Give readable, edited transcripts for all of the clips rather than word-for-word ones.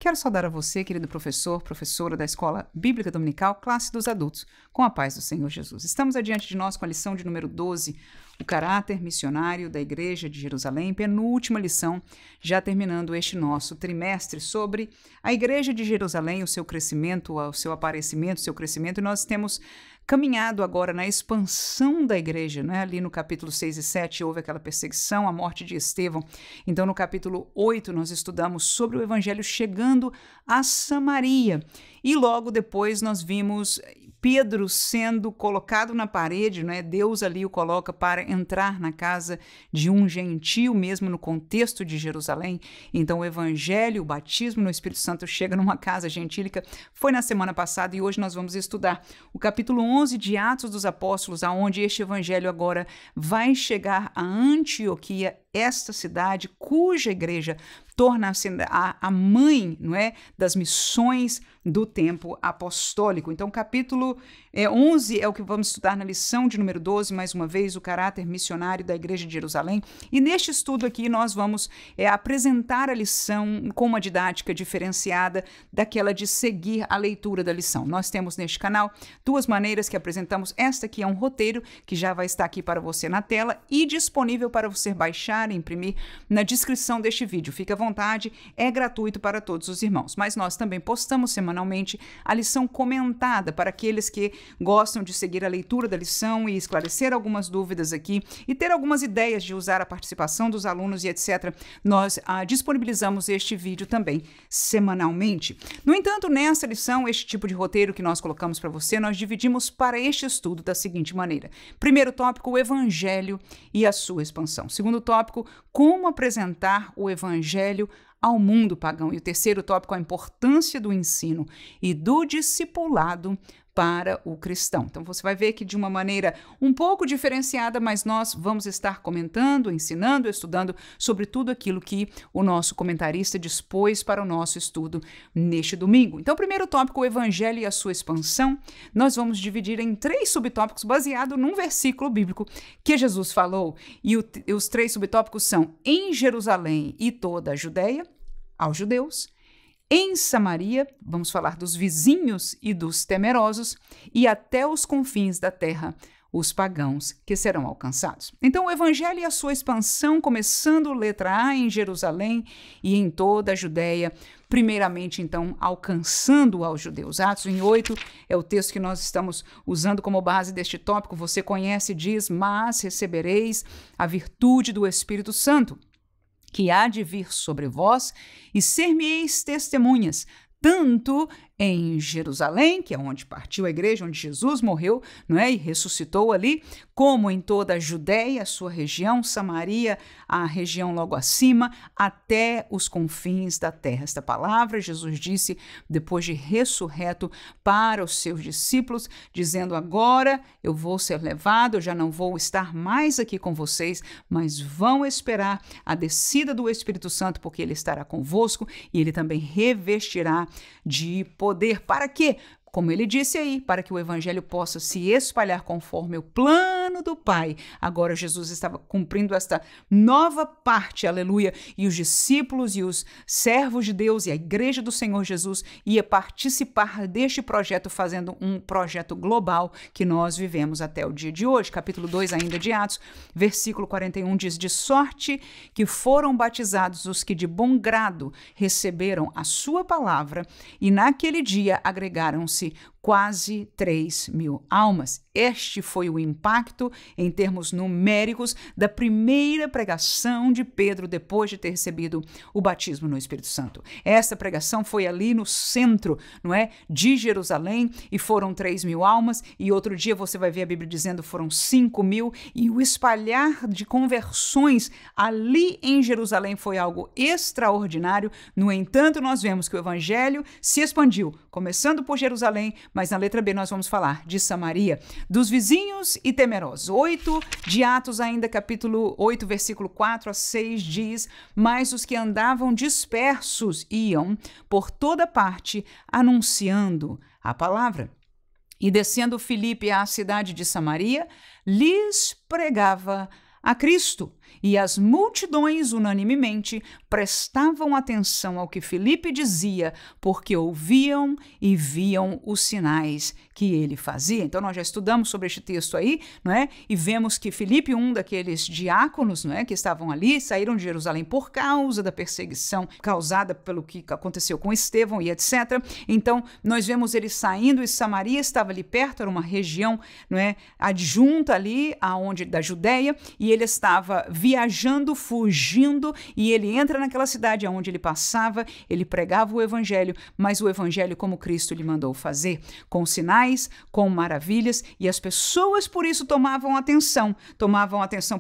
Quero saudar a você, querido professor, professora da Escola Bíblica Dominical, classe dos adultos, com a paz do Senhor Jesus. Estamos adiante de nós com a lição de número 12, o caráter missionário da Igreja de Jerusalém, penúltima lição, já terminando este nosso trimestre sobre a Igreja de Jerusalém, o seu crescimento, o seu aparecimento, o seu crescimento, e nós temos caminhado agora na expansão da igreja, né? Ali no capítulo 6 e 7 houve aquela perseguição, a morte de Estevão. Então, no capítulo 8, nós estudamos sobre o evangelho chegando a Samaria. E logo depois nós vimos Pedro sendo colocado na parede, né? Deus ali o coloca para entrar na casa de um gentio, mesmo no contexto de Jerusalém. Então, o evangelho, o batismo no Espírito Santo chega numa casa gentílica. Foi na semana passada e hoje nós vamos estudar o capítulo 11 de Atos dos Apóstolos, aonde este evangelho agora vai chegar a Antioquia, esta cidade cuja igreja torna-se a mãe, não é, das missões do tempo apostólico. Então, capítulo 11 é o que vamos estudar na lição de número 12, mais uma vez, o caráter missionário da Igreja de Jerusalém. E neste estudo aqui nós vamos apresentar a lição com uma didática diferenciada daquela de seguir a leitura da lição. Nós temos neste canal duas maneiras que apresentamos. Esta aqui é um roteiro que já vai estar aqui para você na tela e disponível para você baixar e imprimir na descrição deste vídeo. Fique à vontade, é gratuito para todos os irmãos. Mas nós também postamos semanalmente a lição comentada para aqueles que gostam de seguir a leitura da lição e esclarecer algumas dúvidas aqui e ter algumas ideias de usar a participação dos alunos e etc. Nós disponibilizamos este vídeo também semanalmente. No entanto, nessa lição, este tipo de roteiro que nós colocamos para você, nós dividimos para este estudo da seguinte maneira. Primeiro tópico, o evangelho e a sua expansão. Segundo tópico, como apresentar o evangelho ao mundo pagão. E o terceiro tópico, a importância do ensino e do discipulado para o cristão. Então, você vai ver que de uma maneira um pouco diferenciada, mas nós vamos estar comentando, ensinando, estudando sobre tudo aquilo que o nosso comentarista dispôs para o nosso estudo neste domingo. Então, o primeiro tópico, o evangelho e a sua expansão, nós vamos dividir em 3 subtópicos baseado num versículo bíblico que Jesus falou. E os 3 subtópicos são em Jerusalém e toda a Judéia, aos judeus, em Samaria, vamos falar dos vizinhos e dos temerosos, e até os confins da terra, os pagãos que serão alcançados. Então, o evangelho e a sua expansão, começando letra A em Jerusalém e em toda a Judéia, primeiramente, então, alcançando aos judeus. Atos 8 é o texto que nós estamos usando como base deste tópico. Você conhece, diz, mas recebereis a virtude do Espírito Santo, que há de vir sobre vós, e ser-me-eis testemunhas, tanto em Jerusalém, que é onde partiu a igreja, onde Jesus morreu, não é? E ressuscitou ali, como em toda a Judéia, a sua região, Samaria, a região logo acima, até os confins da terra. Esta palavra Jesus disse, depois de ressurreto, para os seus discípulos, dizendo, agora eu vou ser levado, eu já não vou estar mais aqui com vocês, mas vão esperar a descida do Espírito Santo, porque ele estará convosco e ele também revestirá de poder. Para quê? Como ele disse aí, para que o evangelho possa se espalhar conforme o plano do Pai. Agora Jesus estava cumprindo esta nova parte, aleluia, e os discípulos e os servos de Deus e a igreja do Senhor Jesus ia participar deste projeto, fazendo um projeto global que nós vivemos até o dia de hoje. Capítulo 2 ainda de Atos, versículo 41 diz, de sorte que foram batizados os que de bom grado receberam a sua palavra e naquele dia agregaram-se quase 3.000 almas. Este foi o impacto, em termos numéricos, da primeira pregação de Pedro depois de ter recebido o batismo no Espírito Santo. Essa pregação foi ali no centro, não é, de Jerusalém, e foram 3.000 almas, e outro dia você vai ver a Bíblia dizendo foram 5.000, e o espalhar de conversões ali em Jerusalém foi algo extraordinário. No entanto, nós vemos que o evangelho se expandiu, começando por Jerusalém, mas na letra B nós vamos falar de Samaria, dos vizinhos e temerosos. 8 de Atos ainda, capítulo 8, versículo 4 a 6 diz, mas os que andavam dispersos iam por toda parte anunciando a palavra. E descendo Filipe à cidade de Samaria, lhes pregava a Cristo. e as multidões unanimemente prestavam atenção ao que Filipe dizia, porque ouviam e viam os sinais que ele fazia. Então nós já estudamos sobre este texto aí, não é? E vemos que Filipe, um daqueles diáconos, não é, que estavam ali, saíram de Jerusalém por causa da perseguição causada pelo que aconteceu com Estevão e etc. Então nós vemos ele saindo, e Samaria estava ali perto, era uma região, não é, adjunta ali aonde da Judéia, e ele estava viajando, fugindo, e ele entra naquela cidade aonde ele passava, ele pregava o evangelho, mas o evangelho como Cristo lhe mandou fazer, com sinais, com maravilhas, e as pessoas por isso tomavam atenção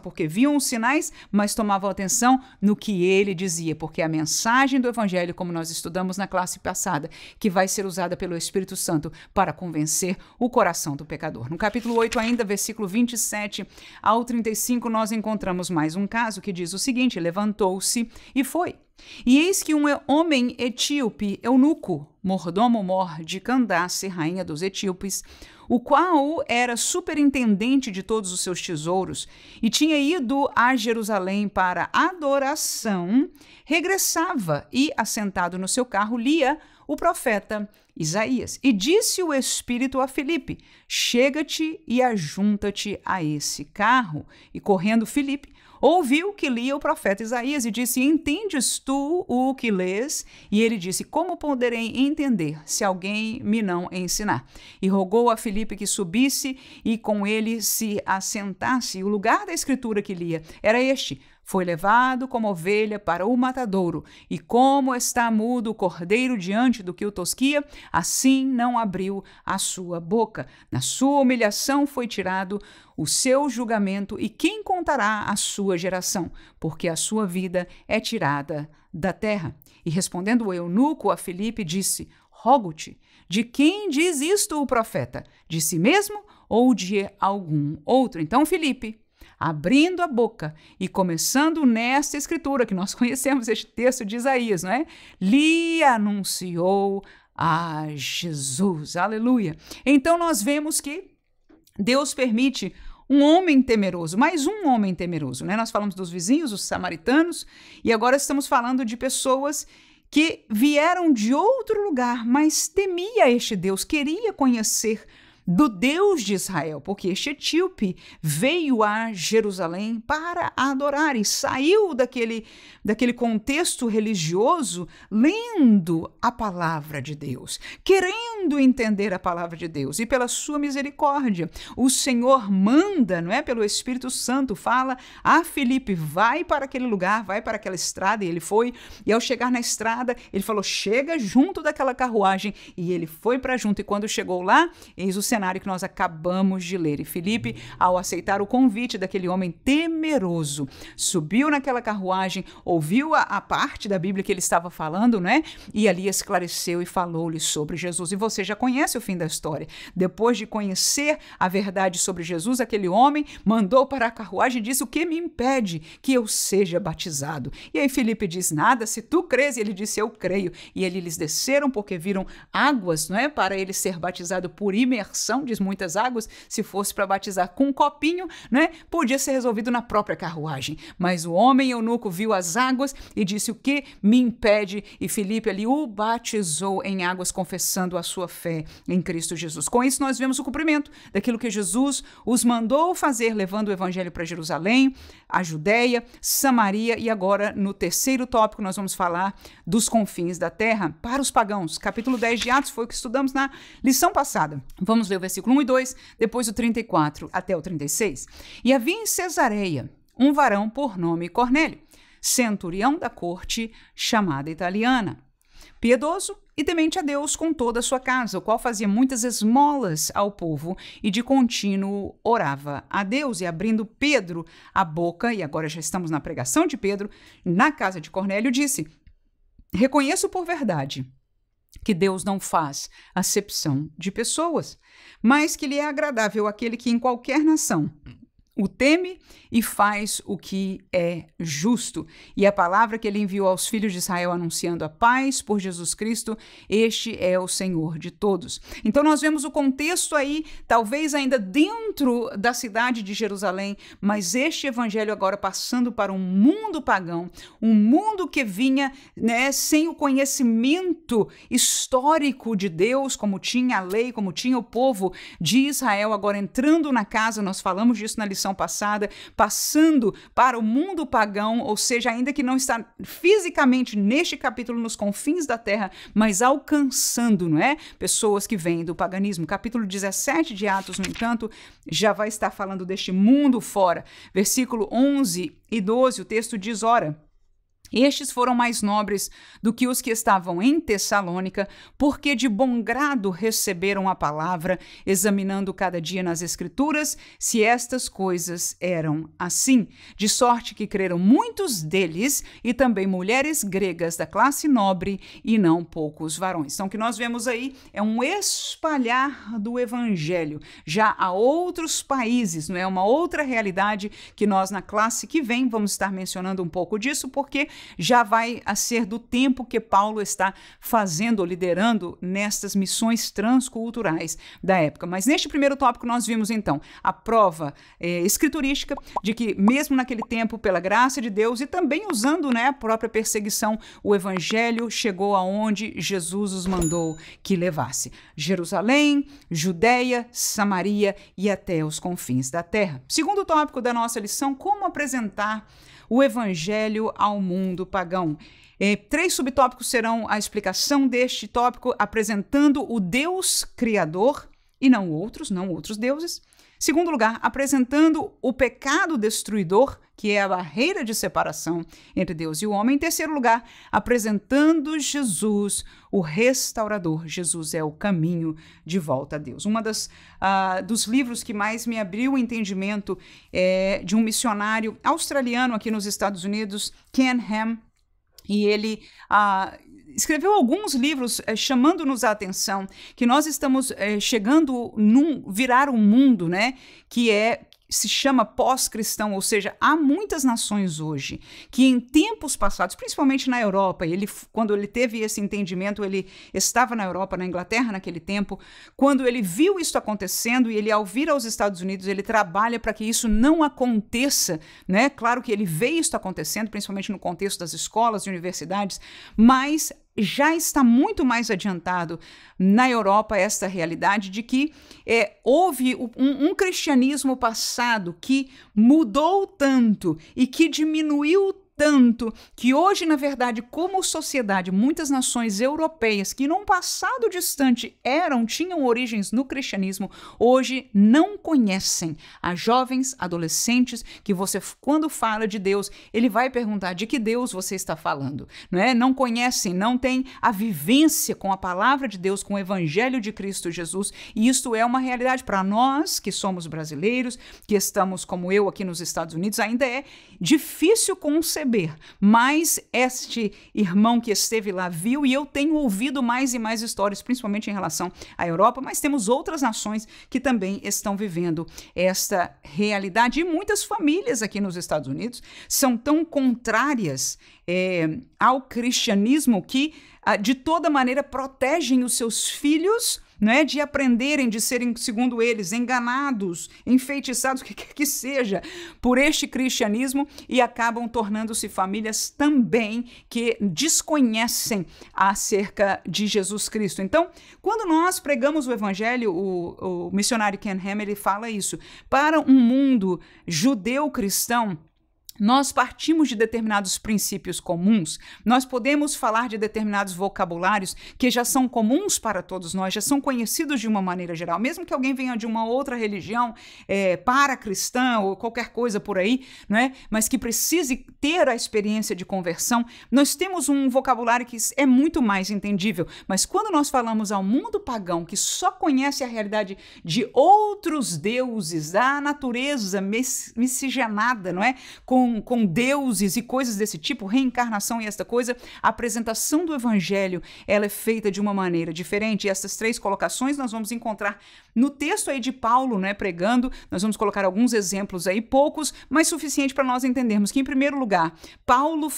porque viam os sinais, mas tomavam atenção no que ele dizia, porque a mensagem do evangelho, como nós estudamos na classe passada, que vai ser usada pelo Espírito Santo para convencer o coração do pecador. No capítulo 8 ainda, versículo 27 ao 35, nós encontramos mais um caso que diz o seguinte: levantou-se e foi. E eis que um homem etíope, eunuco, mordomo-mor de Candace, rainha dos etíopes, o qual era superintendente de todos os seus tesouros e tinha ido a Jerusalém para adoração, regressava e, assentado no seu carro, lia o profeta Isaías. E disse o Espírito a Filipe: chega-te e ajunta-te a esse carro. E correndo Filipe, ouviu que lia o profeta Isaías e disse: entendes tu o que lês? E ele disse: como poderei entender se alguém me não ensinar? E rogou a Filipe que subisse e com ele se assentasse. E o lugar da escritura que lia era este: foi levado como ovelha para o matadouro, e como está mudo o cordeiro diante do que o tosquia, assim não abriu a sua boca. Na sua humilhação foi tirado o seu julgamento, e quem contará a sua geração? Porque a sua vida é tirada da terra. E respondendo o eunuco a Filipe, disse: rogo-te, de quem diz isto o profeta? De si mesmo ou de algum outro? Então Filipe, abrindo a boca e começando nesta escritura, que nós conhecemos este texto de Isaías, não é? Lhe anunciou a Jesus. Aleluia! Então nós vemos que Deus permite um homem temeroso, mais um homem temeroso, né? Nós falamos dos vizinhos, os samaritanos, e agora estamos falando de pessoas que vieram de outro lugar, mas temia este Deus, queria conhecer do Deus de Israel, porque este etíope veio a Jerusalém para adorar e saiu daquele contexto religioso lendo a palavra de Deus, querendo entender a palavra de Deus, e pela sua misericórdia, o Senhor manda, não é? Pelo Espírito Santo, fala a Filipe: vai para aquele lugar, vai para aquela estrada, e ele foi, e ao chegar na estrada, ele falou: chega junto daquela carruagem, e ele foi para junto, e quando chegou lá, eis o cenário que nós acabamos de ler. E Filipe, ao aceitar o convite daquele homem temeroso, subiu naquela carruagem, ouviu a parte da Bíblia que ele estava falando, né? E ali esclareceu e falou-lhe sobre Jesus. E você já conhece o fim da história. Depois de conhecer a verdade sobre Jesus, aquele homem mandou para a carruagem e disse: o que me impede que eu seja batizado? E aí Filipe diz: nada, se tu crês. E ele disse: eu creio. E eles desceram porque viram águas, não é? Para ele ser batizado por imersão, diz muitas águas. Se fosse para batizar com um copinho, né? Podia ser resolvido na própria carruagem. Mas o homem eunuco viu as águas e disse: o que me impede? E Filipe ali o batizou em águas, confessando a sua fé em Cristo Jesus. Com isso nós vemos o cumprimento daquilo que Jesus os mandou fazer, levando o evangelho para Jerusalém, a Judéia, Samaria, e agora no terceiro tópico nós vamos falar dos confins da terra para os pagãos. Capítulo 10 de Atos foi o que estudamos na lição passada. Vamos ler o versículo 1 e 2, depois o 34 até o 36. E havia em Cesareia um varão por nome Cornélio, centurião da corte, chamada italiana, piedoso e temente a Deus com toda a sua casa, o qual fazia muitas esmolas ao povo e de contínuo orava a Deus. E abrindo Pedro a boca, e agora já estamos na pregação de Pedro, na casa de Cornélio, disse: reconheço por verdade que Deus não faz acepção de pessoas, mas que lhe é agradável aquele que em qualquer nação o teme e faz o que é justo. E a palavra que ele enviou aos filhos de Israel anunciando a paz por Jesus Cristo, este é o Senhor de todos. Então nós vemos o contexto aí, talvez ainda dentro da cidade de Jerusalém, mas este evangelho agora passando para um mundo pagão, um mundo que vinha, né, sem o conhecimento histórico de Deus, como tinha a lei, como tinha o povo de Israel, agora entrando na casa, nós falamos disso na lição passada, passando para o mundo pagão, ou seja, ainda que não está fisicamente neste capítulo nos confins da terra, mas alcançando, não é? Pessoas que vêm do paganismo. Capítulo 17 de Atos, no entanto, já vai estar falando deste mundo fora. Versículo 11 e 12, o texto diz, ora, estes foram mais nobres do que os que estavam em Tessalônica, porque de bom grado receberam a palavra, examinando cada dia nas Escrituras se estas coisas eram assim. De sorte que creram muitos deles e também mulheres gregas da classe nobre e não poucos varões. Então, o que nós vemos aí é um espalhar do evangelho já a outros países, não é? Uma outra realidade que nós na classe que vem vamos estar mencionando um pouco disso, porque já vai a ser do tempo que Paulo está fazendo ou liderando nestas missões transculturais da época. Mas neste primeiro tópico nós vimos então a prova escriturística de que mesmo naquele tempo, pela graça de Deus e também usando, né, a própria perseguição, o evangelho chegou aonde Jesus os mandou que levasse. Jerusalém, Judeia, Samaria e até os confins da terra. Segundo tópico da nossa lição, como apresentar o evangelho ao mundo pagão. 3 subtópicos serão a explicação deste tópico, apresentando o Deus Criador e não outros deuses. Segundo lugar, apresentando o pecado destruidor, que é a barreira de separação entre Deus e o homem. Em terceiro lugar, apresentando Jesus, o restaurador. Jesus é o caminho de volta a Deus. Dos livros que mais me abriu o entendimento é de um missionário australiano aqui nos Estados Unidos, Ken Ham, e ele escreveu alguns livros chamando-nos a atenção que nós estamos chegando virar um mundo, né, que se chama pós-cristão, ou seja, há muitas nações hoje que em tempos passados, principalmente na Europa, quando ele teve esse entendimento, ele estava na Europa, na Inglaterra naquele tempo, quando ele viu isso acontecendo e ele ao vir aos Estados Unidos, ele trabalha para que isso não aconteça, né? Claro que ele vê isso acontecendo, principalmente no contexto das escolas e universidades, mas já está muito mais adiantado na Europa esta realidade de que houve um cristianismo passado que mudou tanto e que diminuiu tanto que hoje, na verdade, como sociedade, muitas nações europeias que num passado distante tinham origens no cristianismo, hoje não conhecem as jovens, adolescentes, que você, quando fala de Deus, ele vai perguntar de que Deus você está falando, não é? Não conhecem, não têm a vivência com a palavra de Deus, com o evangelho de Cristo Jesus, e isto é uma realidade para nós, que somos brasileiros, que estamos, como eu, aqui nos Estados Unidos, ainda é difícil conceber, mas este irmão que esteve lá viu, e eu tenho ouvido mais e mais histórias, principalmente em relação à Europa, mas temos outras nações que também estão vivendo esta realidade, e muitas famílias aqui nos Estados Unidos são tão contrárias ao cristianismo que, de toda maneira, protegem os seus filhos, não é, de aprenderem, de serem, segundo eles, enganados, enfeitiçados, o que quer que seja, por este cristianismo, e acabam tornando-se famílias também que desconhecem acerca de Jesus Cristo. Então, quando nós pregamos o evangelho, o missionário Ken Ham, ele fala isso, para um mundo judeu-cristão, nós partimos de determinados princípios comuns, nós podemos falar de determinados vocabulários que já são comuns para todos nós, já são conhecidos de uma maneira geral, mesmo que alguém venha de uma outra religião, para-cristã ou qualquer coisa por aí, não é? Mas que precise ter a experiência de conversão, nós temos um vocabulário que é muito mais entendível, mas quando nós falamos ao mundo pagão, que só conhece a realidade de outros deuses, da natureza miscigenada, não é? Com com deuses e coisas desse tipo, reencarnação e esta coisa, a apresentação do evangelho, ela é feita de uma maneira diferente. E essas 3 colocações nós vamos encontrar no texto aí de Paulo, né, pregando. Nós vamos colocar alguns exemplos aí, poucos, mas suficiente para nós entendermos que, em primeiro lugar, Paulo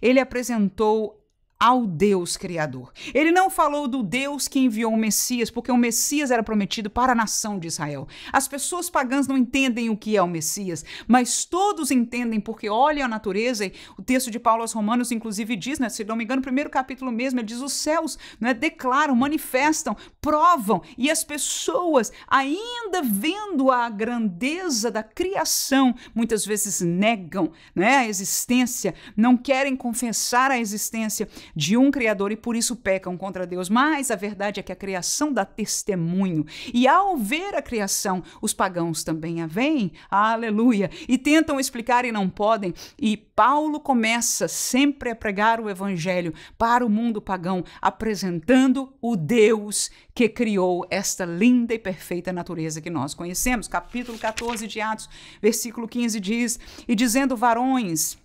ele apresentou ao Deus Criador. Ele não falou do Deus que enviou o Messias, porque o Messias era prometido para a nação de Israel. As pessoas pagãs não entendem o que é o Messias, mas todos entendem porque olham a natureza, e o texto de Paulo aos Romanos, inclusive, diz, né, se não me engano, no primeiro capítulo mesmo, ele diz, os céus, né, declaram, manifestam, provam, e as pessoas, ainda vendo a grandeza da criação, muitas vezes negam, né, a existência, não querem confessar a existência de um Criador e por isso pecam contra Deus. Mas a verdade é que a criação dá testemunho. E ao ver a criação, os pagãos também a veem, aleluia, e tentam explicar e não podem. E Paulo começa sempre a pregar o evangelho para o mundo pagão, apresentando o Deus que criou esta linda e perfeita natureza que nós conhecemos. Capítulo 14 de Atos, versículo 15 diz, e dizendo, varões,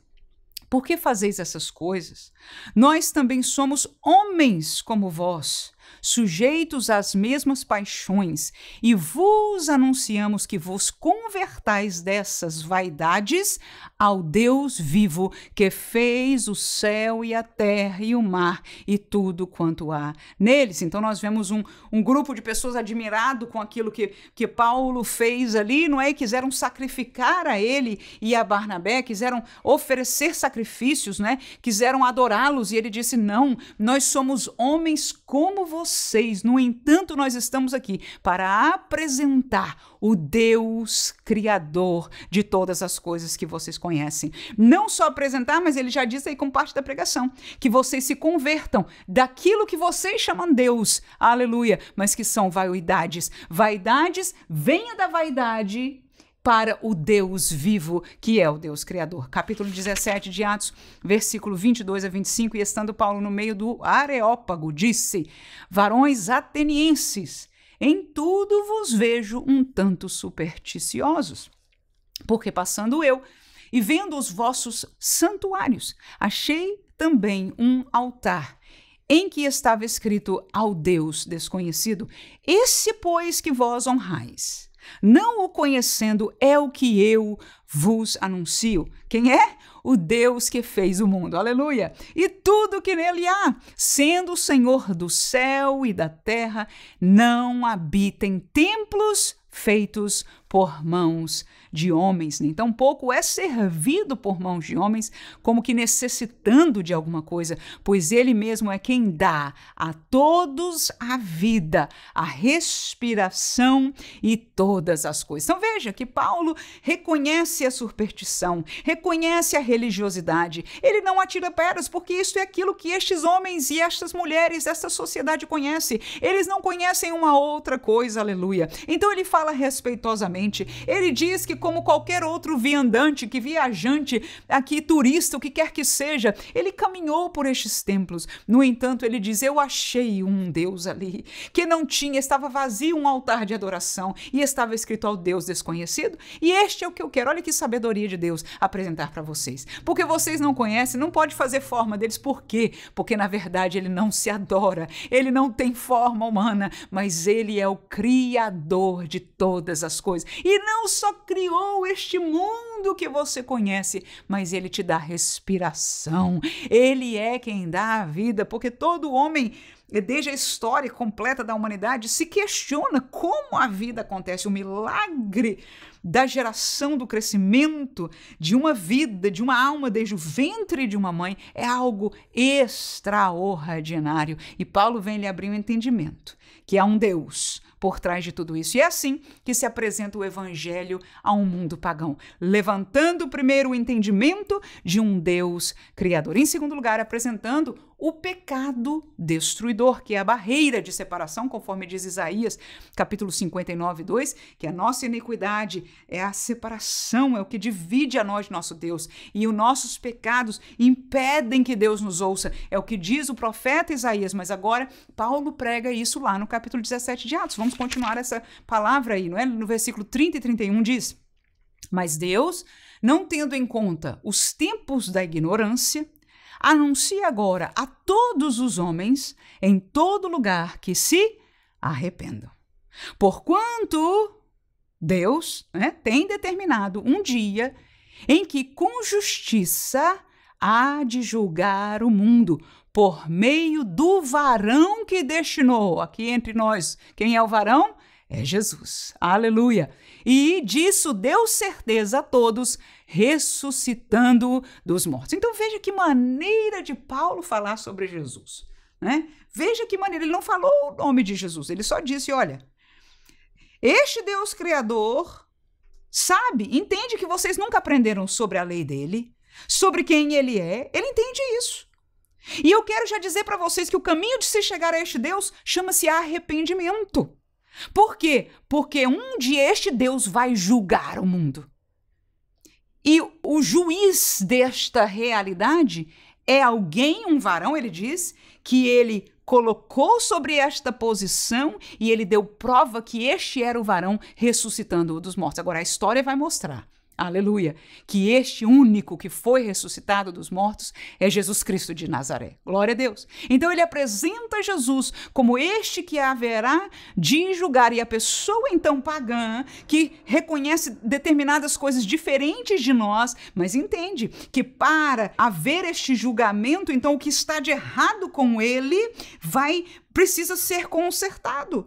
por que fazeis essas coisas? Nós também somos homens como vós, sujeitos às mesmas paixões, e vos anunciamos que vos convertais dessas vaidades ao Deus vivo, que fez o céu e a terra e o mar e tudo quanto há neles. Então nós vemos um grupo de pessoas admirado com aquilo que Paulo fez ali, não é? E quiseram sacrificar a ele e a Barnabé, quiseram oferecer sacrifícios, né? Quiseram adorá-los, e ele disse, não, nós somos homens como vocês, no entanto nós estamos aqui para apresentar o Deus Criador de todas as coisas que vocês conhecem. Não só apresentar, mas ele já diz aí como parte da pregação, que vocês se convertam daquilo que vocês chamam Deus, aleluia, mas que são vaidades. Vaidades, venha da vaidade para o Deus vivo, que é o Deus Criador. Capítulo 17 de Atos, versículo 22 a 25, e estando Paulo no meio do Areópago, disse, varões atenienses, em tudo vos vejo um tanto supersticiosos, porque passando eu e vendo os vossos santuários, achei também um altar, em que estava escrito ao Deus desconhecido, esse, pois, que vós honrais, não o conhecendo, é o que eu vos anuncio. Quem é? O Deus que fez o mundo, aleluia, e tudo que nele há, sendo o Senhor do céu e da terra, não habita em templos feitos por mãos de homens, nem tampouco é servido por mãos de homens, como que necessitando de alguma coisa, pois ele mesmo é quem dá a todos a vida, a respiração e todas as coisas. Então veja que Paulo reconhece a superstição, reconhece a religiosidade, ele não atira pedras, porque isso é aquilo que estes homens e estas mulheres, esta sociedade conhece, eles não conhecem uma outra coisa, aleluia. Então ele fala respeitosamente, ele diz que como qualquer outro viandante, que viajante, aqui turista, o que quer que seja, ele caminhou por estes templos. No entanto, ele diz, eu achei um Deus ali, que não tinha, estava vazio um altar de adoração e estava escrito ao Deus desconhecido, e este é o que eu quero, olha que sabedoria de Deus, apresentar para vocês. Porque vocês não conhecem, não pode fazer forma deles, por quê? Porque na verdade ele não se adora, ele não tem forma humana, mas ele é o Criador de todas as coisas, e não só criou este mundo que você conhece, mas ele te dá respiração, ele é quem dá a vida, porque todo homem, desde a história completa da humanidade, se questiona como a vida acontece, o milagre da geração, do crescimento de uma vida, de uma alma desde o ventre de uma mãe, é algo extraordinário. E Paulo vem lhe abrir um entendimento, que há um Deus por trás de tudo isso. E é assim que se apresenta o evangelho a um mundo pagão, levantando primeiro o entendimento de um Deus criador. Em segundo lugar, apresentando o pecado destruidor, que é a barreira de separação, conforme diz Isaías, capítulo 59, 2, que a nossa iniquidade é a separação, é o que divide a nós de nosso Deus, e os nossos pecados impedem que Deus nos ouça, é o que diz o profeta Isaías, mas agora Paulo prega isso lá no capítulo 17 de Atos. Vamos continuar essa palavra aí, não é? No versículo 30 e 31 diz, mas Deus não tendo em conta os tempos da ignorância, anuncia agora a todos os homens em todo lugar que se arrependam. Porquanto Deus, tem determinado um dia em que com justiça há de julgar o mundo por meio do varão que destinou. Aqui entre nós, quem é o varão? É Jesus. Aleluia! E disso deu certeza a todos, ressuscitando dos mortos. Então veja que maneira de Paulo falar sobre Jesus, né? Veja que maneira, ele não falou o nome de Jesus, ele só disse, olha, este Deus Criador sabe, entende que vocês nunca aprenderam sobre a lei dele, sobre quem ele é, ele entende isso. E eu quero já dizer para vocês que o caminho de se chegar a este Deus chama-se arrependimento. Por quê? Porque um dia este Deus vai julgar o mundo. E o juiz desta realidade é alguém, um varão, ele diz, que ele colocou sobre esta posição e ele deu prova que este era o varão ressuscitando-o dos mortos. Agora, a história vai mostrar, aleluia, que este único que foi ressuscitado dos mortos é Jesus Cristo de Nazaré. Glória a Deus. Então ele apresenta Jesus como este que haverá de julgar, e a pessoa então pagã que reconhece determinadas coisas diferentes de nós, mas entende que para haver este julgamento, então o que está de errado com ele precisa ser consertado,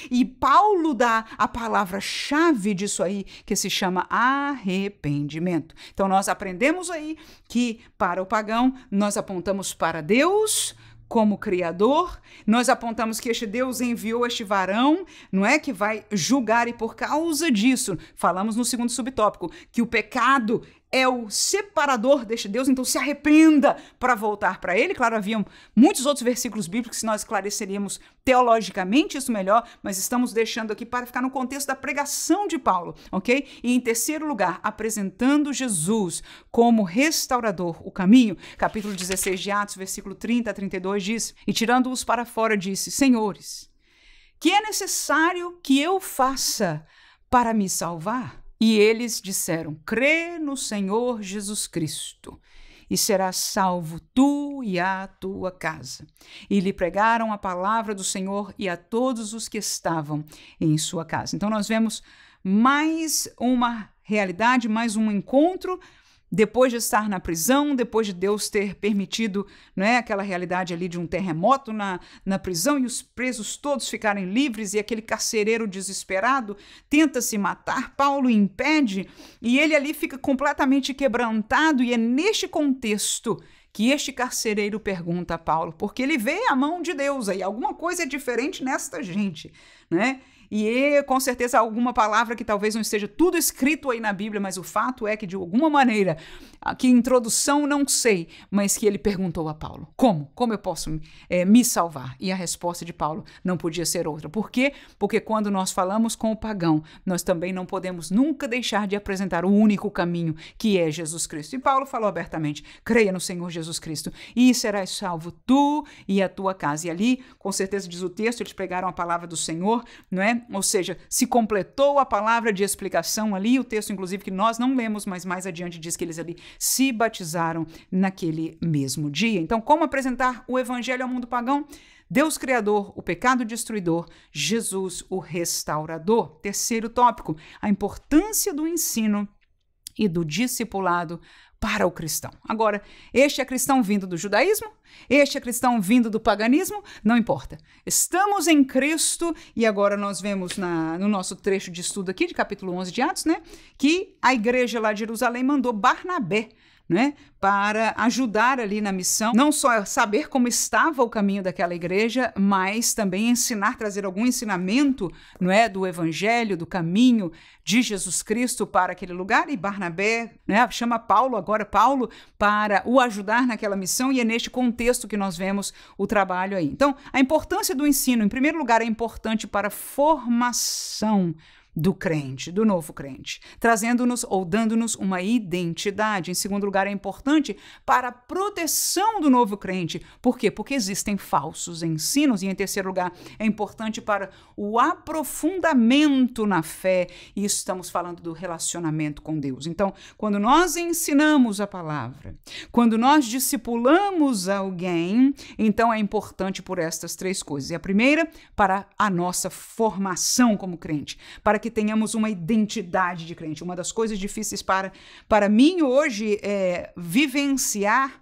E Paulo dá a palavra-chave disso aí, que se chama arrependimento. Então nós aprendemos aí que para o pagão nós apontamos para Deus como Criador, nós apontamos que este Deus enviou este varão, não é, que vai julgar, e por causa disso, falamos no segundo subtópico, que o pecado é o separador deste Deus, então se arrependa para voltar para ele. Claro, haviam muitos outros versículos bíblicos que nós esclareceríamos teologicamente isso melhor, mas estamos deixando aqui para ficar no contexto da pregação de Paulo, ok? E em terceiro lugar, apresentando Jesus como restaurador, o caminho. Capítulo 16 de Atos, versículo 30 a 32 diz, e tirando-os para fora disse, senhores, que é necessário que eu faça para me salvar? E eles disseram, crê no Senhor Jesus Cristo, e serás salvo tu e a tua casa. E lhe pregaram a palavra do Senhor e a todos os que estavam em sua casa. Então nós vemos mais uma realidade, mais um encontro, depois de estar na prisão, depois de Deus ter permitido, aquela realidade ali de um terremoto na prisão e os presos todos ficarem livres, e aquele carcereiro desesperado tenta se matar, Paulo impede, e ele ali fica completamente quebrantado, e é neste contexto que este carcereiro pergunta a Paulo, porque ele vê a mão de Deus aí, alguma coisa é diferente nesta gente, E com certeza alguma palavra que talvez não esteja tudo escrito aí na Bíblia, mas o fato é que de alguma maneira, que introdução não sei, mas que ele perguntou a Paulo, como eu posso me salvar? E a resposta de Paulo não podia ser outra. Por quê? Porque quando nós falamos com o pagão, nós também não podemos nunca deixar de apresentar o único caminho, que é Jesus Cristo. E Paulo falou abertamente, creia no Senhor Jesus Cristo e serás salvo tu e a tua casa. E ali, com certeza diz o texto, eles pregaram a palavra do Senhor, Ou seja, se completou a palavra de explicação ali, o texto inclusive que nós não lemos, mas mais adiante diz que eles ali se batizaram naquele mesmo dia. Então, como apresentar o evangelho ao mundo pagão? Deus Criador, o pecado destruidor, Jesus o restaurador. Terceiro tópico, a importância do ensino e do discipulado para o cristão. Agora, este é cristão vindo do judaísmo? Este é cristão vindo do paganismo? Não importa. Estamos em Cristo, e agora nós vemos no nosso trecho de estudo aqui, de capítulo 11 de Atos, que a igreja lá de Jerusalém mandou Barnabé, para ajudar ali na missão, não só saber como estava o caminho daquela igreja, mas também ensinar, trazer algum ensinamento, do evangelho, do caminho de Jesus Cristo para aquele lugar. E Barnabé, chama Paulo para o ajudar naquela missão, e é neste contexto que nós vemos o trabalho aí. Então, a importância do ensino, em primeiro lugar, é importante para a formação do crente, do novo crente, trazendo-nos ou dando-nos uma identidade. Em segundo lugar, é importante para a proteção do novo crente. Por quê? Porque existem falsos ensinos. E em terceiro lugar, é importante para o aprofundamento na fé. E estamos falando do relacionamento com Deus. Então, quando nós ensinamos a palavra, quando nós discipulamos alguém, então é importante por estas três coisas. E a primeira, para a nossa formação como crente, para que tenhamos uma identidade de crente. Uma das coisas difíceis para mim hoje é vivenciar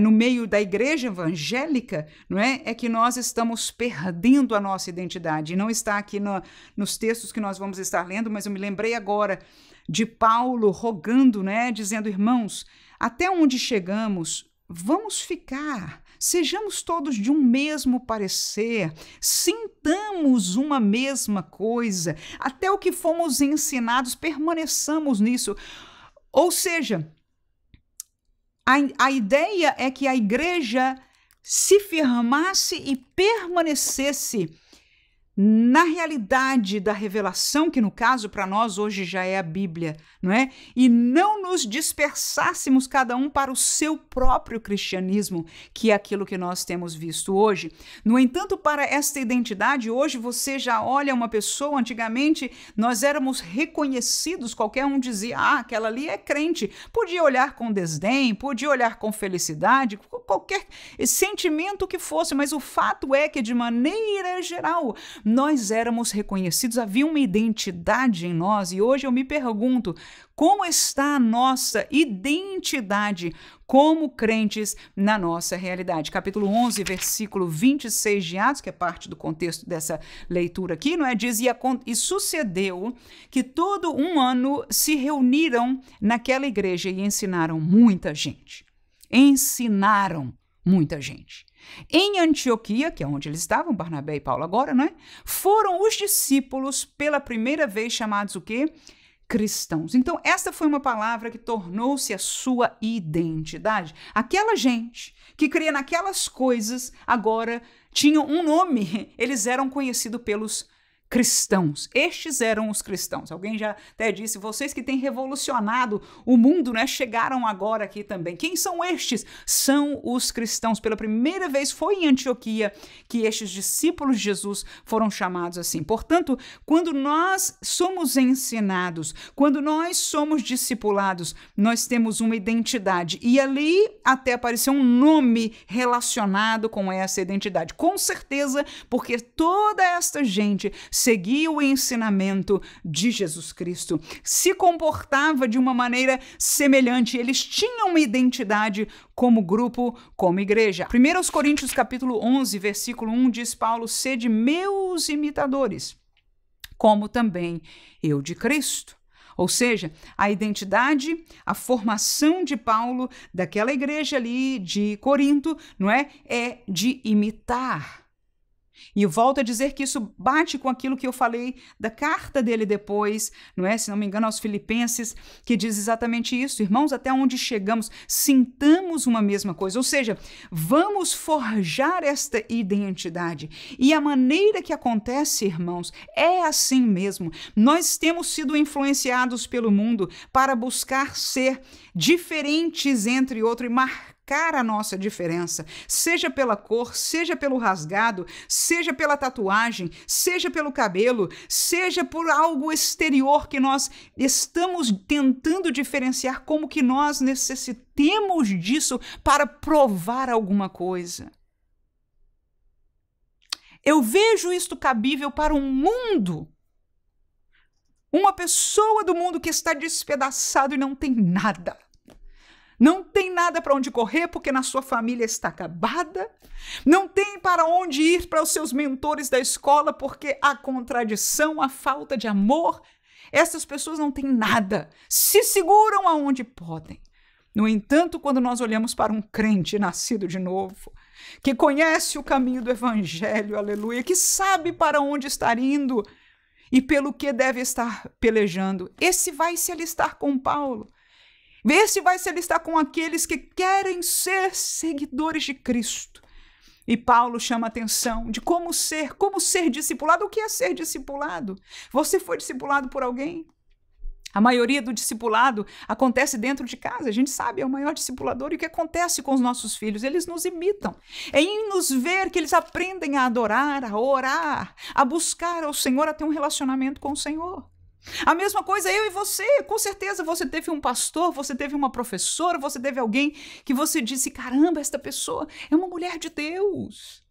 no meio da igreja evangélica, não é? É que nós estamos perdendo a nossa identidade. E não está aqui nos textos que nós vamos estar lendo, mas eu me lembrei agora de Paulo rogando, né? Dizendo, irmãos, até onde chegamos, vamos ficar. Sejamos todos de um mesmo parecer, sintamos uma mesma coisa, até o que fomos ensinados, permaneçamos nisso. Ou seja, a ideia é que a igreja se firmasse e permanecesse na realidade da revelação, que no caso para nós hoje já é a Bíblia, não é? E não nos dispersássemos cada um para o seu próprio cristianismo, que é aquilo que nós temos visto hoje. No entanto, para esta identidade, hoje você já olha uma pessoa, antigamente nós éramos reconhecidos, qualquer um dizia, aquela ali é crente. Podia olhar com desdém, podia olhar com felicidade, qualquer sentimento que fosse, mas o fato é que de maneira geral, nós éramos reconhecidos, havia uma identidade em nós, e hoje eu me pergunto, como está a nossa identidade como crentes na nossa realidade? Capítulo 11, versículo 26 de Atos, que é parte do contexto dessa leitura aqui, não é? Diz, e sucedeu que todo um ano se reuniram naquela igreja e ensinaram muita gente. Ensinaram muita gente. Em Antioquia, que é onde eles estavam, Barnabé e Paulo agora, não é? Foram os discípulos pela primeira vez chamados o quê? Cristãos. Então, essa foi uma palavra que tornou-se a sua identidade. Aquela gente que cria naquelas coisas agora tinham um nome. Eles eram conhecidos pelos cristãos. Estes eram os cristãos. Alguém já até disse, vocês que têm revolucionado o mundo, né, chegaram agora aqui também. Quem são estes? São os cristãos. Pela primeira vez foi em Antioquia que estes discípulos de Jesus foram chamados assim. Portanto, quando nós somos ensinados, quando nós somos discipulados, nós temos uma identidade. E ali até apareceu um nome relacionado com essa identidade. Com certeza, porque toda esta gente seguia o ensinamento de Jesus Cristo, se comportava de uma maneira semelhante, eles tinham uma identidade como grupo, como igreja. 1 Coríntios capítulo 11, versículo 1 diz Paulo, sede meus imitadores, como também eu de Cristo. Ou seja, a identidade, a formação de Paulo daquela igreja ali de Corinto, não é de imitar. E eu volto a dizer que isso bate com aquilo que eu falei da carta dele depois, não é? Se não me engano, aos Filipenses, que diz exatamente isso. Irmãos, até onde chegamos, sintamos uma mesma coisa. Ou seja, vamos forjar esta identidade. E a maneira que acontece, irmãos, é assim mesmo. Nós temos sido influenciados pelo mundo para buscar ser diferentes entre outro e marcar a nossa diferença, seja pela cor, seja pelo rasgado, seja pela tatuagem, seja pelo cabelo, seja por algo exterior que nós estamos tentando diferenciar, como que nós necessitemos disso para provar alguma coisa. Eu vejo isto cabível para um mundo, uma pessoa do mundo que está despedaçado e não tem nada. Não tem nada para onde correr porque na sua família está acabada. Não tem para onde ir para os seus mentores da escola porque a contradição, a falta de amor. Essas pessoas não têm nada. Se seguram aonde podem. No entanto, quando nós olhamos para um crente nascido de novo, que conhece o caminho do evangelho, aleluia, que sabe para onde estar indo e pelo que deve estar pelejando, esse vai se alistar com Paulo. Esse vai se alistar com aqueles que querem ser seguidores de Cristo. E Paulo chama a atenção de como ser discipulado. O que é ser discipulado? Você foi discipulado por alguém? A maioria do discipulado acontece dentro de casa. A gente sabe, é o maior discipulador. E o que acontece com os nossos filhos? Eles nos imitam. É em nos ver que eles aprendem a adorar, a orar, a buscar ao Senhor, a ter um relacionamento com o Senhor. A mesma coisa eu e você. Com certeza você teve um pastor, você teve uma professora, você teve alguém que você disse, caramba, esta pessoa é uma mulher de Deus.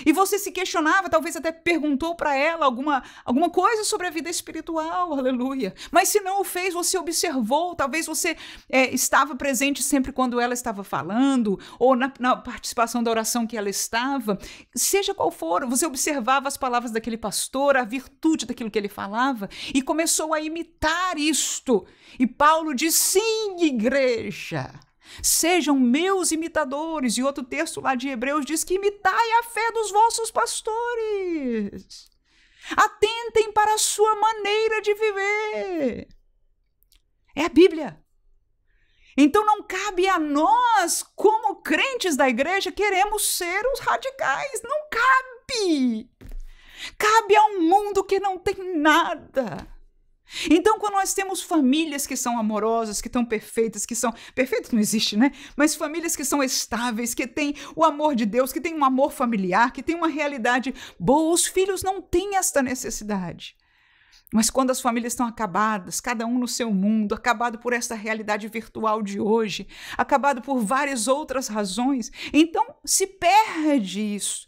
E você se questionava, talvez até perguntou para ela alguma coisa sobre a vida espiritual, aleluia. Mas se não o fez, você observou, talvez você estava presente sempre quando ela estava falando, ou na participação da oração que ela estava. Seja qual for, você observava as palavras daquele pastor, a virtude daquilo que ele falava, e começou a imitar isto. E Paulo diz, sim, igreja, sejam meus imitadores. E outro texto lá de Hebreus diz que imitai a fé dos vossos pastores. Atentem para a sua maneira de viver. É a Bíblia. Então não cabe a nós, como crentes da igreja, queremos ser os radicais. Não cabe. Cabe a um mundo que não tem nada. Então, quando nós temos famílias que são amorosas, que estão perfeitas, perfeitas não existe, né? Mas famílias que são estáveis, que têm o amor de Deus, que têm um amor familiar, que têm uma realidade boa, os filhos não têm esta necessidade. Mas quando as famílias estão acabadas, cada um no seu mundo, acabado por esta realidade virtual de hoje, acabado por várias outras razões, então se perde isso.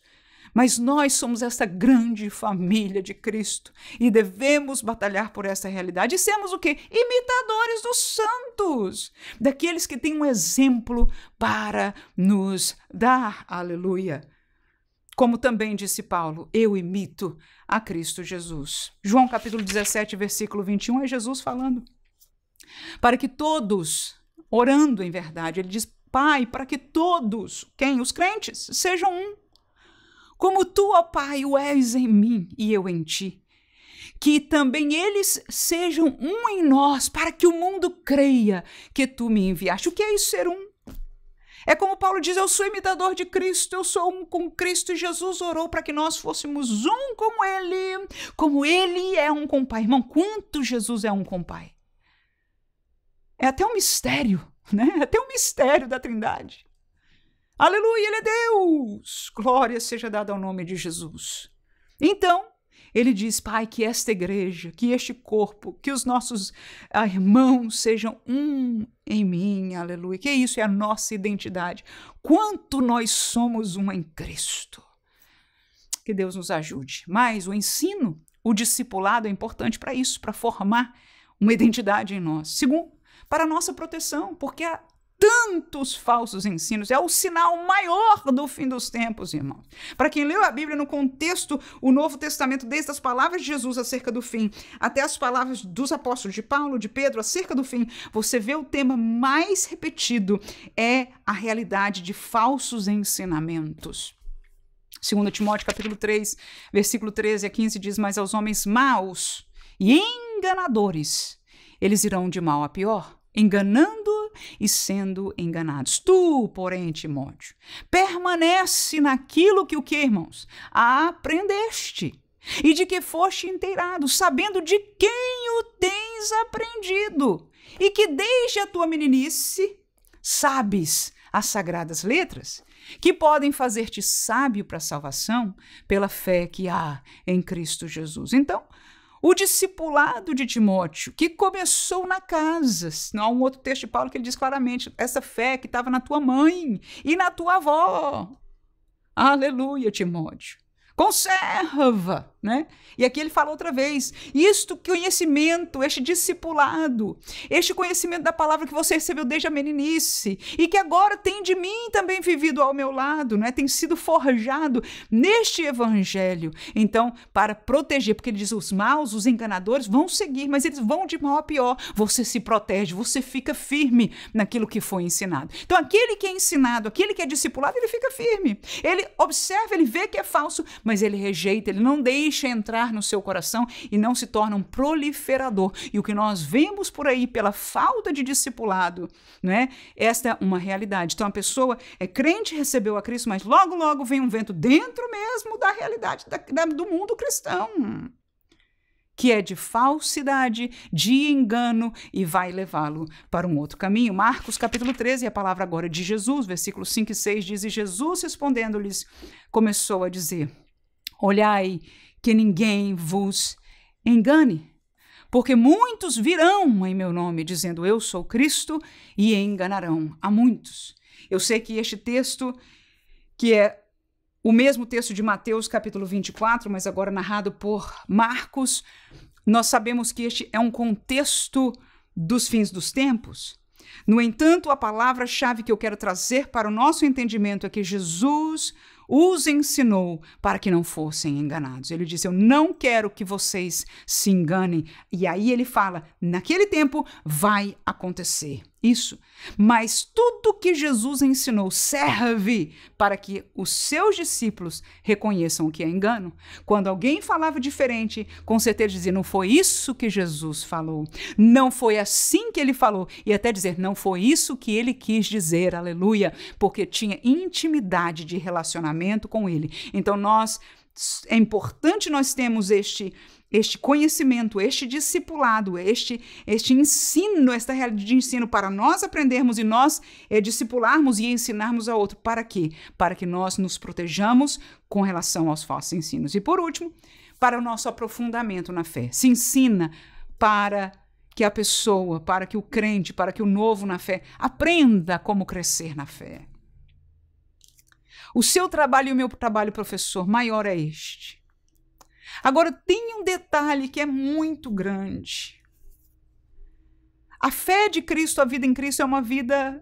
Mas nós somos essa grande família de Cristo e devemos batalhar por essa realidade. E sermos o quê? Imitadores dos santos, daqueles que têm um exemplo para nos dar. Aleluia! Como também disse Paulo, eu imito a Cristo Jesus. João capítulo 17, versículo 21, é Jesus falando. Para que todos, orando em verdade, ele diz, Pai, para que todos, quem? Os crentes, sejam um. Como tu, ó Pai, o és em mim e eu em ti, que também eles sejam um em nós, para que o mundo creia que tu me enviaste. O que é isso, ser um? É como Paulo diz, eu sou imitador de Cristo, eu sou um com Cristo, e Jesus orou para que nós fôssemos um como ele é um com o Pai. Irmão, quanto Jesus é um com o Pai? É até um mistério, né? É até um mistério da Trindade. Aleluia, ele é Deus! Glória seja dada ao nome de Jesus. Então, ele diz, Pai, que esta igreja, que este corpo, que os nossos irmãos sejam um em mim, aleluia. Que isso é a nossa identidade. Quanto nós somos um em Cristo. Que Deus nos ajude. Mas o ensino, o discipulado é importante para isso, para formar uma identidade em nós. Segundo, para a nossa proteção, porque há tantos falsos ensinos, é o sinal maior do fim dos tempos, irmãos. Para quem leu a Bíblia no contexto, o Novo Testamento, desde as palavras de Jesus acerca do fim, até as palavras dos apóstolos de Paulo, de Pedro, acerca do fim, você vê o tema mais repetido, é a realidade de falsos ensinamentos. 2 Timóteo capítulo 3, versículo 13 a 15 diz, mas aos homens maus e enganadores, eles irão de mal a pior, enganando e sendo enganados. Tu, porém, Timóteo, permanece naquilo que o que, irmãos? Aprendeste e de que foste inteirado, sabendo de quem o tens aprendido e que desde a tua meninice sabes as sagradas letras que podem fazer-te sábio para a salvação pela fé que há em Cristo Jesus. Então, o discipulado de Timóteo, que começou na casa. Há um outro texto de Paulo que ele diz claramente, essa fé que estava na tua mãe e na tua avó. Aleluia, Timóteo. Conserva, né? E aqui ele fala outra vez, isto conhecimento, este discipulado, este conhecimento da palavra que você recebeu desde a meninice e que agora tem de mim também vivido ao meu lado, né? Tem sido forjado neste evangelho. Então, para proteger, porque ele diz, os maus, os enganadores vão seguir, mas eles vão de mal a pior. Você se protege, você fica firme naquilo que foi ensinado. Então, aquele que é ensinado, aquele que é discipulado, ele fica firme. Ele observa, ele vê que é falso, mas ele rejeita, ele não deixa entrar no seu coração e não se torna um proliferador. E o que nós vemos por aí pela falta de discipulado, né? Esta é uma realidade. Então a pessoa é crente, recebeu a Cristo, mas logo, logo vem um vento dentro mesmo da realidade do mundo cristão, que é de falsidade, de engano, e vai levá-lo para um outro caminho. Marcos capítulo 13, a palavra agora de Jesus, versículos 5 e 6, diz: e Jesus respondendo-lhes, começou a dizer: olhai que ninguém vos engane, porque muitos virão em meu nome, dizendo eu sou Cristo, e enganarão a muitos. Eu sei que este texto, que é o mesmo texto de Mateus, capítulo 24, mas agora narrado por Marcos, nós sabemos que este é um contexto dos fins dos tempos. No entanto, a palavra-chave que eu quero trazer para o nosso entendimento é que Jesus os ensinou para que não fossem enganados. Ele disse: eu não quero que vocês se enganem. E aí ele fala, naquele tempo vai acontecer isso. Mas tudo que Jesus ensinou serve para que os seus discípulos reconheçam o que é engano. Quando alguém falava diferente, com certeza dizia: não foi isso que Jesus falou. Não foi assim que ele falou. E até dizer: não foi isso que ele quis dizer, aleluia, porque tinha intimidade de relacionamento com ele. Então é importante nós termos este conhecimento, este discipulado, este ensino, esta realidade de ensino para nós aprendermos e nós discipularmos e ensinarmos a outro. Para quê? Para que nós nos protejamos com relação aos falsos ensinos. E por último, para o nosso aprofundamento na fé. Se ensina para que a pessoa, para que o crente, para que o novo na fé aprenda como crescer na fé. O seu trabalho e o meu trabalho, professor, maior é este. Agora, tem um detalhe que é muito grande. A fé de Cristo, a vida em Cristo, é uma vida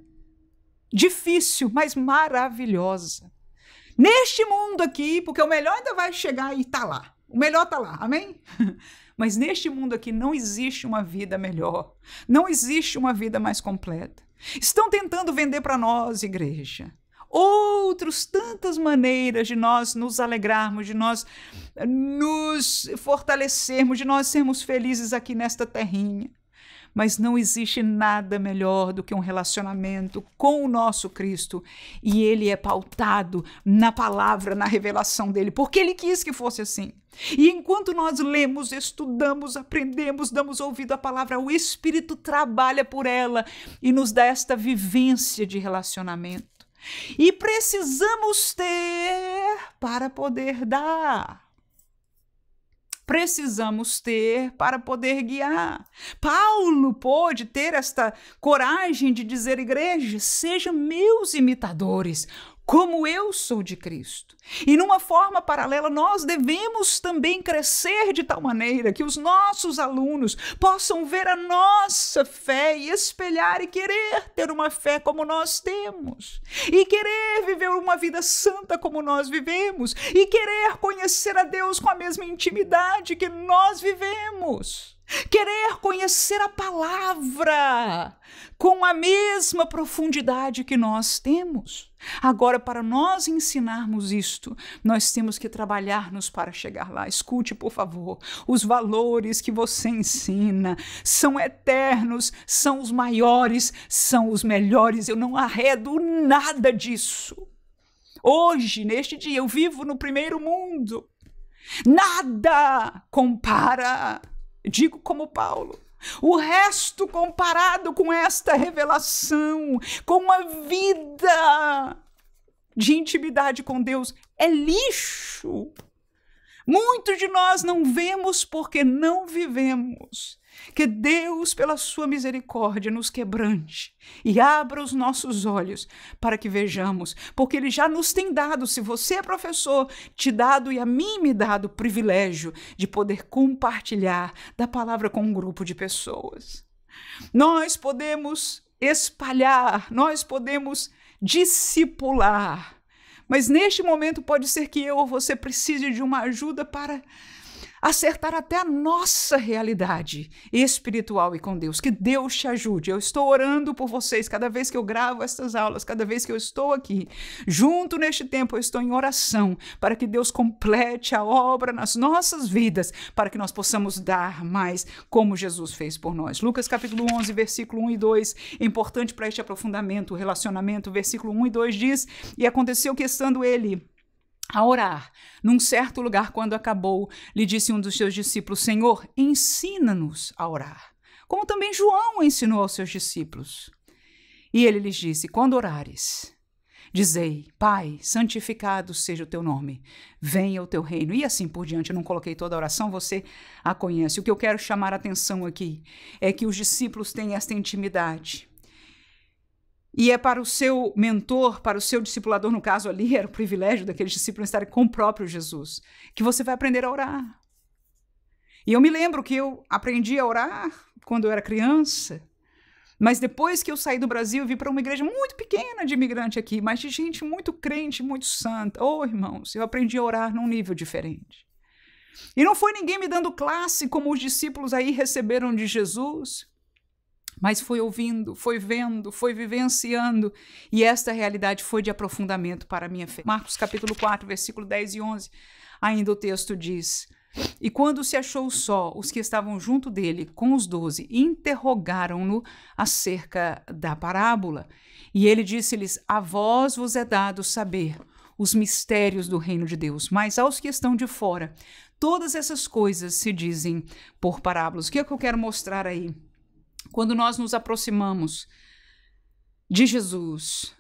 difícil, mas maravilhosa. Neste mundo aqui, porque o melhor ainda vai chegar e está lá. O melhor está lá, amém? Mas neste mundo aqui não existe uma vida melhor. Não existe uma vida mais completa. Estão tentando vender para nós, igreja, tantas maneiras de nós nos alegrarmos, de nós nos fortalecermos, de nós sermos felizes aqui nesta terrinha. Mas não existe nada melhor do que um relacionamento com o nosso Cristo. E ele é pautado na palavra, na revelação dele, porque ele quis que fosse assim. E enquanto nós lemos, estudamos, aprendemos, damos ouvido à palavra, o Espírito trabalha por ela e nos dá esta vivência de relacionamento. E precisamos ter para poder dar. Precisamos ter para poder guiar. Paulo pôde ter esta coragem de dizer: igreja, sejam meus imitadores, como eu sou de Cristo. E numa forma paralela, nós devemos também crescer de tal maneira que os nossos alunos possam ver a nossa fé e espelhar e querer ter uma fé como nós temos. E querer viver uma vida santa como nós vivemos. E querer conhecer a Deus com a mesma intimidade que nós vivemos. Querer conhecer a palavra com a mesma profundidade que nós temos. Agora, para nós ensinarmos isto, nós temos que trabalhar-nos para chegar lá. Escute, por favor, os valores que você ensina são eternos, são os maiores, são os melhores. Eu não arredo nada disso. Hoje, neste dia, eu vivo no primeiro mundo. Nada compara, digo como Paulo, o resto comparado com esta revelação, com uma vida de intimidade com Deus, é lixo. Muitos de nós não vemos porque não vivemos. Que Deus, pela sua misericórdia, nos quebrante e abra os nossos olhos para que vejamos, porque Ele já nos tem dado, se você é professor, te dado e a mim me dado o privilégio de poder compartilhar da palavra com um grupo de pessoas. Nós podemos espalhar, nós podemos discipular, mas neste momento pode ser que eu ou você precise de uma ajuda para acertar até a nossa realidade espiritual e com Deus. Que Deus te ajude. Eu estou orando por vocês cada vez que eu gravo estas aulas, cada vez que eu estou aqui. Junto neste tempo eu estou em oração para que Deus complete a obra nas nossas vidas, para que nós possamos dar mais como Jesus fez por nós. Lucas capítulo 11, versículo 1 e 2, é importante para este aprofundamento, o relacionamento. Versículo 1 e 2 diz: e aconteceu que estando ele a orar, num certo lugar, quando acabou, lhe disse um dos seus discípulos: Senhor, ensina-nos a orar, como também João ensinou aos seus discípulos. E ele lhes disse: quando orares, dizei: Pai, santificado seja o teu nome, venha o teu reino. E assim por diante. Eu não coloquei toda a oração, você a conhece. O que eu quero chamar a atenção aqui é que os discípulos têm esta intimidade. E é para o seu mentor, para o seu discipulador, no caso ali, era o privilégio daqueles discípulos estarem com o próprio Jesus, que você vai aprender a orar. E eu me lembro que eu aprendi a orar quando eu era criança, mas depois que eu saí do Brasil, eu vim para uma igreja muito pequena de imigrante aqui, mas de gente muito crente, muito santa. Oh, irmãos, eu aprendi a orar num nível diferente. E não foi ninguém me dando classe como os discípulos aí receberam de Jesus, mas foi ouvindo, foi vendo, foi vivenciando, e esta realidade foi de aprofundamento para a minha fé. Marcos capítulo 4, versículo 10 e 11, ainda o texto diz: e quando se achou só, os que estavam junto dele, com os 12, interrogaram-no acerca da parábola. E ele disse-lhes: a vós vos é dado saber os mistérios do reino de Deus, mas aos que estão de fora, todas essas coisas se dizem por parábolas. O que é que eu quero mostrar aí? Quando nós nos aproximamos de Jesus,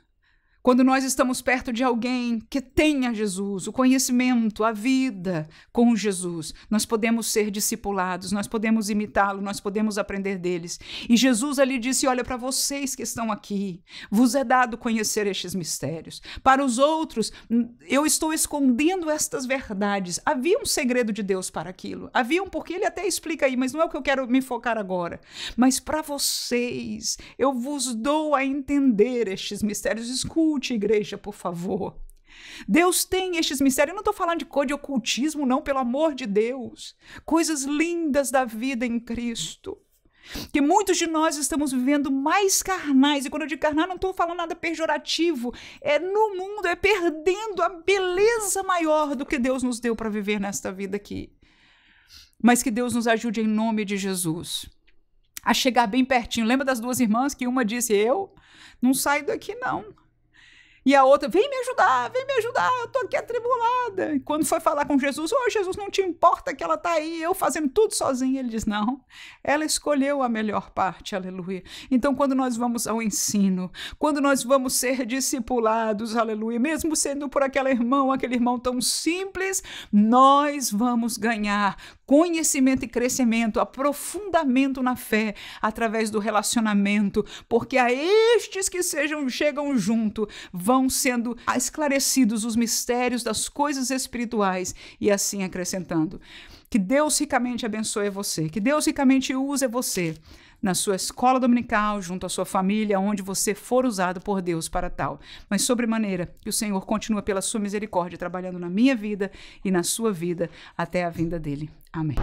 quando nós estamos perto de alguém que tenha Jesus, o conhecimento, a vida com Jesus, nós podemos ser discipulados, nós podemos imitá-lo, nós podemos aprender deles. E Jesus ali disse: olha, para vocês que estão aqui, vos é dado conhecer estes mistérios. Para os outros, eu estou escondendo estas verdades. Havia um segredo de Deus para aquilo. Havia um porquê, ele até explica aí, mas não é o que eu quero me focar agora. Mas para vocês, eu vos dou a entender estes mistérios. Escute, igreja, por favor. Deus tem estes mistérios. Eu não estou falando de coisa de ocultismo, não, pelo amor de Deus. Coisas lindas da vida em Cristo. Que muitos de nós estamos vivendo mais carnais. E quando eu digo carnal, não estou falando nada pejorativo. É no mundo, é perdendo a beleza maior do que Deus nos deu para viver nesta vida aqui. Mas que Deus nos ajude em nome de Jesus a chegar bem pertinho. Lembra das duas irmãs que uma disse: eu não saio daqui não. E a outra: vem me ajudar, eu tô aqui atribulada. E quando foi falar com Jesus: oh, Jesus, não te importa que ela tá aí, eu fazendo tudo sozinha? Ele diz: não, ela escolheu a melhor parte, aleluia. Então, quando nós vamos ao ensino, quando nós vamos ser discipulados, aleluia, mesmo sendo por aquele irmão tão simples, nós vamos ganhar conhecimento e crescimento, aprofundamento na fé, através do relacionamento, porque a estes que chegam junto, vão sendo esclarecidos os mistérios das coisas espirituais e assim acrescentando. Que Deus ricamente abençoe você, que Deus ricamente use você na sua escola dominical, junto à sua família, onde você for usado por Deus para tal. Mas, sobremaneira, que o Senhor continue pela sua misericórdia, trabalhando na minha vida e na sua vida, até a vinda dele. Amém.